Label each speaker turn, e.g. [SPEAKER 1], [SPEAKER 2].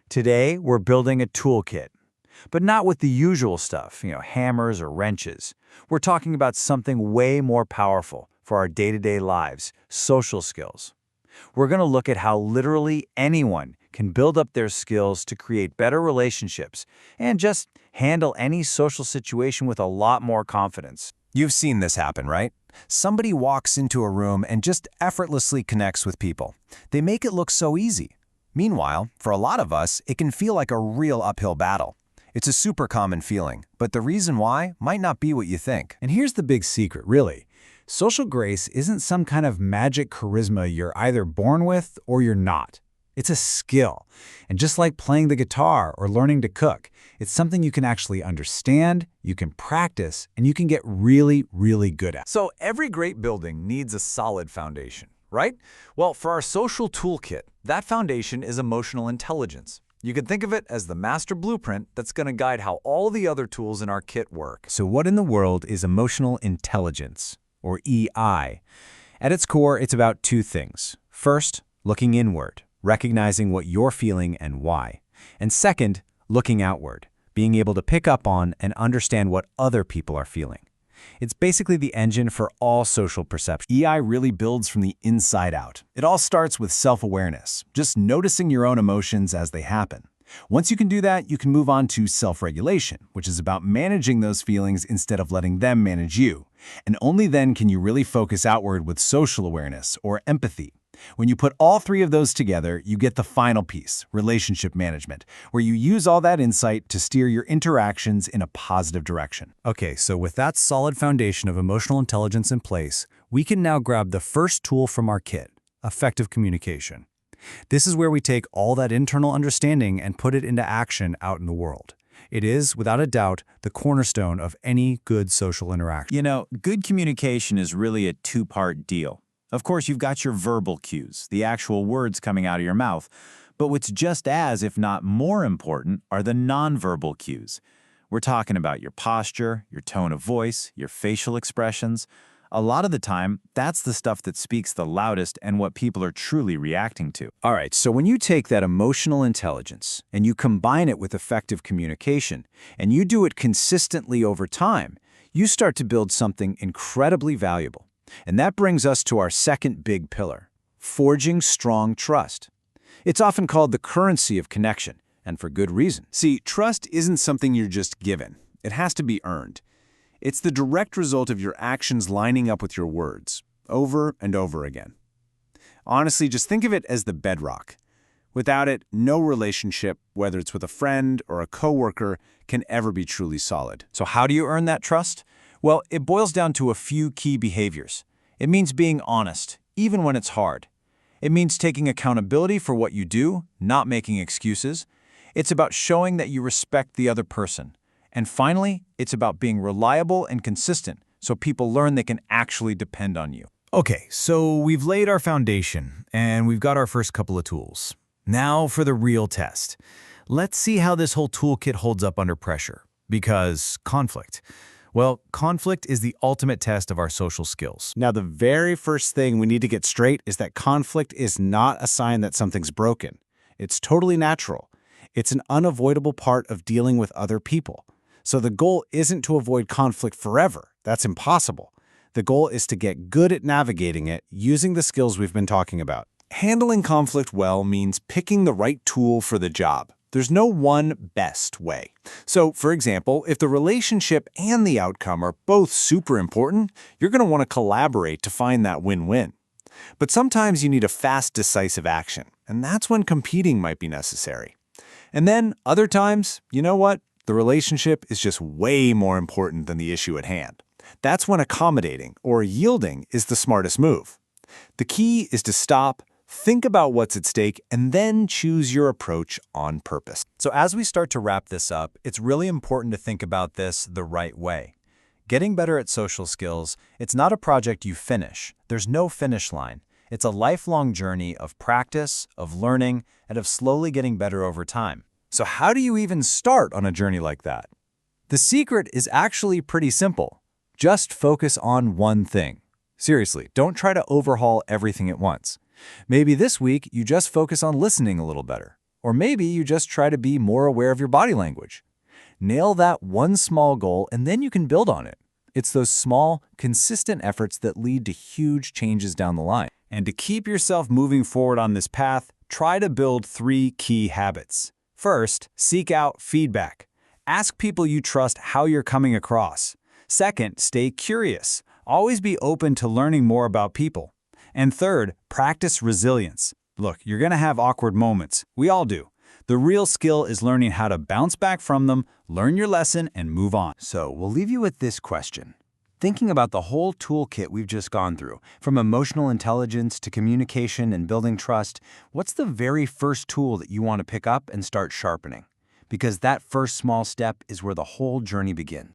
[SPEAKER 1] Today, we're building a toolkit, but not with the usual stuff, hammers or wrenches. We're talking about something way more powerful for our day-to-day lives, social skills. We're going to look at how literally anyone can build up their skills to create better relationships and just handle any social situation with a lot more confidence.
[SPEAKER 2] You've seen this happen, right? Somebody walks into a room and just effortlessly connects with people. They make it look so easy. Meanwhile, for a lot of us, it can feel like a real uphill battle. It's a super common feeling, but the reason why might not be what you think.
[SPEAKER 3] And here's the big secret, really. Social grace isn't some kind of magic charisma you're either born with or you're not. It's a skill. And just like playing the guitar or learning to cook, it's something you can actually understand, you can practice, and you can get really, really good at.
[SPEAKER 1] So every great building needs a solid foundation, right? Well, for our social toolkit, that foundation is emotional intelligence. You can think of it as the master blueprint that's going to guide how all the other tools in our kit work.
[SPEAKER 2] So what in the world is emotional intelligence, or EI? At its core, it's about two things. First, looking inward, recognizing what you're feeling and why. And second, looking outward, being able to pick up on and understand what other people are feeling. It's basically the engine for all social perception. EI really builds from the inside out. It all starts with self-awareness, just noticing your own emotions as they happen. Once you can do that, you can move on to self-regulation, which is about managing those feelings instead of letting them manage you. And only then can you really focus outward with social awareness or empathy. When you put all three of those together, you get the final piece, relationship management, where you use all that insight to steer your interactions in a positive direction.
[SPEAKER 3] Okay, so with that solid foundation of emotional intelligence in place, we can now grab the first tool from our kit, effective communication. This is where we take all that internal understanding and put it into action out in the world. It is, without a doubt, the cornerstone of any good social interaction.
[SPEAKER 4] You know, good communication is really a two-part deal. Of course, you've got your verbal cues, the actual words coming out of your mouth, but what's just as, if not more important, are the nonverbal cues. We're talking about your posture, your tone of voice, your facial expressions. A lot of the time, that's the stuff that speaks the loudest and what people are truly reacting to.
[SPEAKER 1] All right, so when you take that emotional intelligence and you combine it with effective communication, and you do it consistently over time, you start to build something incredibly valuable. And that brings us to our second big pillar, forging strong trust. It's often called the currency of connection, and for good reason.
[SPEAKER 2] See, trust isn't something you're just given. It has to be earned. It's the direct result of your actions lining up with your words, over and over again. Honestly, just think of it as the bedrock. Without it, no relationship, whether it's with a friend or a coworker, can ever be truly solid.
[SPEAKER 1] So how do you earn that trust? Well, it boils down to a few key behaviors. It means being honest, even when it's hard. It means taking accountability for what you do, not making excuses. It's about showing that you respect the other person. And finally, it's about being reliable and consistent so people learn they can actually depend on you.
[SPEAKER 3] Okay, so we've laid our foundation, and we've got our first couple of tools. Now for the real test. Let's see how this whole toolkit holds up under pressure. Because conflict. Well, conflict is the ultimate test of our social skills.
[SPEAKER 5] Now, the very first thing we need to get straight is that conflict is not a sign that something's broken. It's totally natural. It's an unavoidable part of dealing with other people. So the goal isn't to avoid conflict forever. That's impossible. The goal is to get good at navigating it using the skills we've been talking about.
[SPEAKER 2] Handling conflict well means picking the right tool for the job. There's no one best way. So, for example, if the relationship and the outcome are both super important, you're going to want to collaborate to find that win-win. But sometimes you need a fast, decisive action, and that's when competing might be necessary. And then, other times, you know what? The relationship is just way more important than the issue at hand. That's when accommodating or yielding is the smartest move. The key is to stop, think about what's at stake, and then choose your approach on purpose.
[SPEAKER 1] So as we start to wrap this up, it's really important to think about this the right way. Getting better at social skills, it's not a project you finish. There's no finish line. It's a lifelong journey of practice, of learning, and of slowly getting better over time. So how do you even start on a journey like that? The secret is actually pretty simple. Just focus on one thing. Seriously, don't try to overhaul everything at once. Maybe this week you just focus on listening a little better,
[SPEAKER 3] Or maybe you just try to be more aware of your body language. Nail that one small goal and then you can build on it. It's those small, consistent efforts that lead to huge changes down the line.
[SPEAKER 2] And to keep yourself moving forward on this path, try to build 3 key habits. First, seek out feedback. Ask people you trust how you're coming across. Second, stay curious. Always be open to learning more about people. And third, practice resilience. Look, you're going to have awkward moments. We all do. The real skill is learning how to bounce back from them, learn your lesson, and move on.
[SPEAKER 3] So we'll leave you with this question. Thinking about the whole toolkit we've just gone through, from emotional intelligence to communication and building trust, what's the very first tool that you want to pick up and start sharpening? Because that first small step is where the whole journey begins.